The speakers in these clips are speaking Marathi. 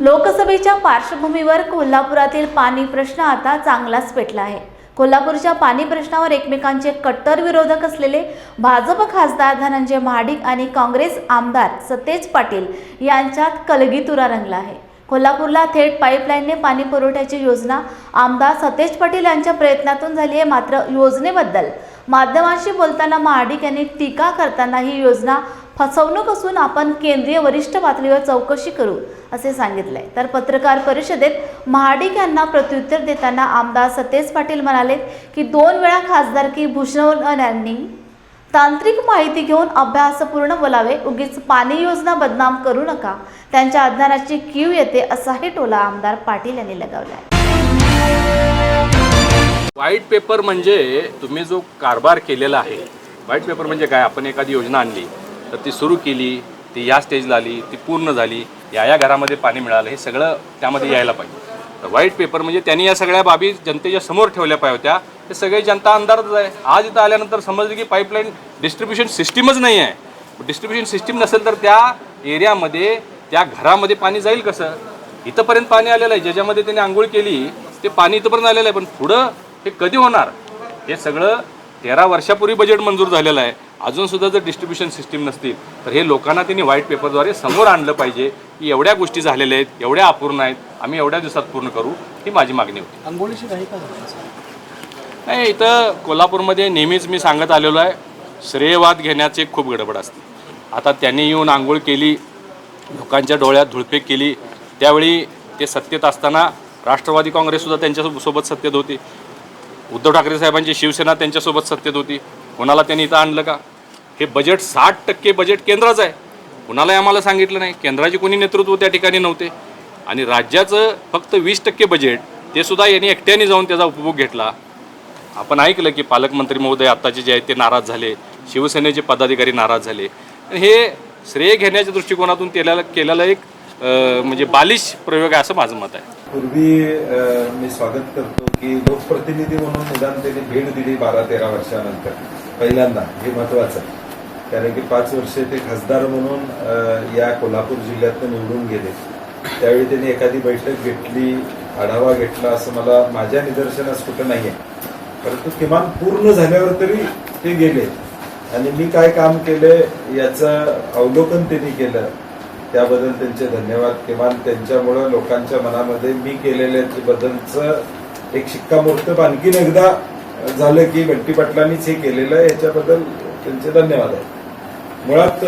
लोकसभेच्या पार्श्वभूमीवर कोल्हापुरातील पाणी प्रश्न आता चांगलाच पेटला आहे। कोल्हापूरच्या पाणी प्रश्नावर एकमेकांचे कट्टर विरोधक असलेले भाजप खासदार धनंजय महाडिक आणि काँग्रेस आमदार सतेज पाटील यांच्यात कलगीतुरा रंगला आहे। कोल्हापूरला थेट पाईपलाईनने पाणी पुरवठ्याची योजना आमदार सतेज पाटील यांच्या प्रयत्नातून झाली आहे। मात्र योजनेबद्दल माध्यमांशी बोलताना महाडिक यांनी टीका करताना ही योजना फसवणूक असून आपण केंद्रीय वरिष्ठ पातळीवर चौकशी करू असे सांगितले। तर पत्रकार परिषदेत महाडिक यांना प्रत्युत्तर देताना आमदार सतेज पाटील म्हणाले की 2 वेळा खासदारकी भूषवणाऱ्यांनी तांत्रिक माहिती घेऊन अभ्यासपूर्ण बोलावे, उगीच पाणी योजना बदनाम करू नका, त्यांच्या अज्ञानाची कीव येते असाही टोला आमदार पाटील यांनी लगावला। व्हाईट पेपर म्हणजे तुम्ही जो कारभार केलेला आहे, व्हाईट पेपर म्हणजे काय, आपण एखादी योजना आणली तर ती सुरू केली, ती या स्टेजला आली, ती पूर्ण झाली, या घरामध्ये पाणी मिळालं, हे सगळं त्यामध्ये यायला पाहिजे। तर व्हाईट पेपर म्हणजे त्यांनी या सगळ्या बाबी जनतेच्या समोर ठेवल्या पाहिजे होत्या, ते सगळे जनता अंधारातच आहे। आज इथं आल्यानंतर समजलं की पाईपलाईन डिस्ट्रीब्युशन सिस्टीमच नाही आहे। डिस्ट्रीब्युशन सिस्टीम नसेल तर त्या एरियामध्ये त्या घरामध्ये पाणी जाईल कसं? इथंपर्यंत पाणी आलेलं आहे, ज्याच्यामध्ये त्यांनी आंघोळ केली ते पाणी इथंपर्यंत आलेलं आहे, पण पुढं हे कधी होणार? हे सगळं 13 वर्षापूर्वी बजेट मंजूर झालेलं आहे। अजूनसुद्धा जर डिस्ट्रीब्युशन सिस्टीम नसतील तर हे लोकांना त्यांनी व्हाईट पेपरद्वारे समोर आणलं पाहिजे की एवढ्या गोष्टी झालेल्या आहेत, एवढ्या अपूर्ण आहेत, आम्ही एवढ्या दिवसात पूर्ण करू, ही माझी मागणी होती। अंघोळीची काही का नाही, इथं कोल्हापूरमध्ये नेहमीच मी सांगत आलेलो आहे, श्रेयवाद घेण्याची खूप गडबड असते। आता त्यांनी येऊन आंघोळ केली, लोकांच्या डोळ्यात धुळफेक केली, त्यावेळी ते सत्तेत असताना राष्ट्रवादी काँग्रेससुद्धा त्यांच्यासोबत सत्तेत होती, उद्धव ठाकरे साहेबांची शिवसेना त्यांच्यासोबत सत्तेत होती। कोणाला त्यांनी इथं आणलं का? हे बजेट 60% बजेट केंद्राचं आहे, कुणालाही आम्हाला सांगितलं नाही, केंद्राचे कोणी नेतृत्व त्या ठिकाणी नव्हते, आणि राज्याचं फक्त 20% बजेट, ते सुद्धा यांनी एकट्याने जाऊन त्याचा उपभोग घेतला। आपण ऐकलं की पालकमंत्री महोदय आत्ताचे जे आहेत ते नाराज झाले, शिवसेनेचे पदाधिकारी नाराज झाले। हे श्रेय घेण्याच्या दृष्टिकोनातून केलेला एक म्हणजे बालिश प्रयोग आहे असं माझं मत आहे। पूर्वी मी स्वागत करतो की लोकप्रतिनिधी म्हणून निदान त्यांनी भेट दिली 12-13 वर्षानंतर पहिल्यांदा, हे महत्वाचं आहे। कारण की 5 वर्षे ते खासदार म्हणून या कोल्हापूर जिल्ह्यातून निवडून गेले, त्यावेळी त्यांनी एखादी बैठक घेतली, आढावा घेतला असं मला माझ्या निदर्शनास कुठं नाही आहे। परंतु किमान पूर्ण झाल्यावर तरी ते गेले आणि मी काय काम केलं याचं अवलोकन त्यांनी केलं, त्याबद्दल त्यांचे धन्यवाद। किमान त्यांच्यामुळं लोकांच्या मनामध्ये मी केलेल्या बद्दलचं एक शिक्कामोर्तब आणखीन एकदा झालं की बंटी पाटलांनीच हे केलेलं आहे, याच्याबद्दल त्यांचे धन्यवाद आहे। मुळात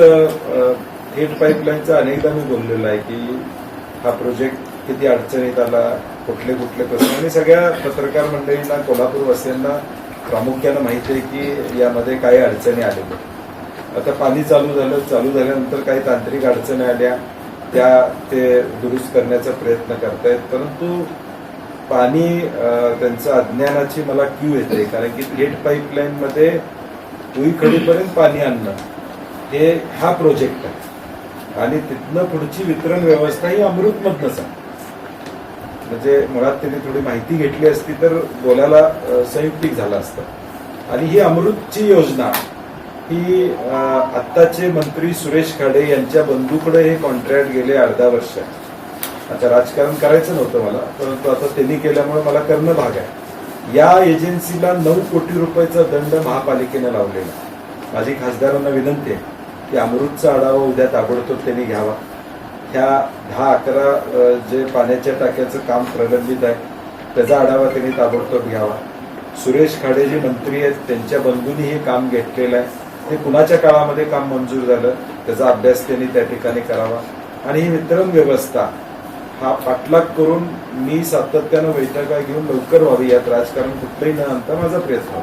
थेट पाईपलाईनचा अनेकदा मी बोललेलो आहे की हा प्रोजेक्ट किती अडचणीत आला, कुठले प्रश्न, आणि सगळ्या पत्रकार मंडळींना, कोल्हापूरवासियांना प्रामुख्यानं माहिती आहे की यामध्ये काही अडचणी आलेल्या। आता पाणी चालू झाल्यानंतर काही तांत्रिक अडचणी आल्या, ते दुरुस्त करण्याचा प्रयत्न करतायत, परंतु पाणी त्यांचं अज्ञानाची मला कीव येते। कारण की थेट पाईपलाईनमध्ये भुईखडीपर्यंत पाणी आणणं हा प्रोजेक्ट आहे, आणि तिथनं पुढची वितरण व्यवस्था ही अमृतमधनंच आहे। म्हणजे मुळात त्यांनी थोडी माहिती घेतली असती तर बोलायला संयुक्तिक झालं असतं। आणि ही अमृतची योजना ही आत्ताचे मंत्री सुरेश खाडे यांच्या बंधूकडे हे कॉन्ट्रॅक्ट गेले अर्धा वर्ष। आता राजकारण करायचं नव्हतं मला, परंतु आता त्यांनी केल्यामुळे मला करणं भाग आहे। या एजन्सीला 9 कोटी रुपयाचा दंड महापालिकेनं लावलेला। माझी खासदारांना विनंती आहे की अमृतचा आढावा उद्या ताबडतोब त्यांनी घ्यावा। ह्या 10-11 जे पाण्याच्या टाक्याचं काम प्रलंबित आहे त्याचा आढावा त्यांनी ताबडतोब घ्यावा। सुरेश खाडे जे मंत्री आहेत त्यांच्या बंधूंनी हे काम घेतलेलं आहे, ते कुणाच्या काळामध्ये काम मंजूर झालं त्याचा अभ्यास त्यांनी त्या ठिकाणी करावा, आणि ही वितरण व्यवस्था हा पाठलाग करून मी सातत्यानं बैठका घेऊन लवकर व्हावी, यात राजकारण कुठलंही न आणता माझा प्रयत्न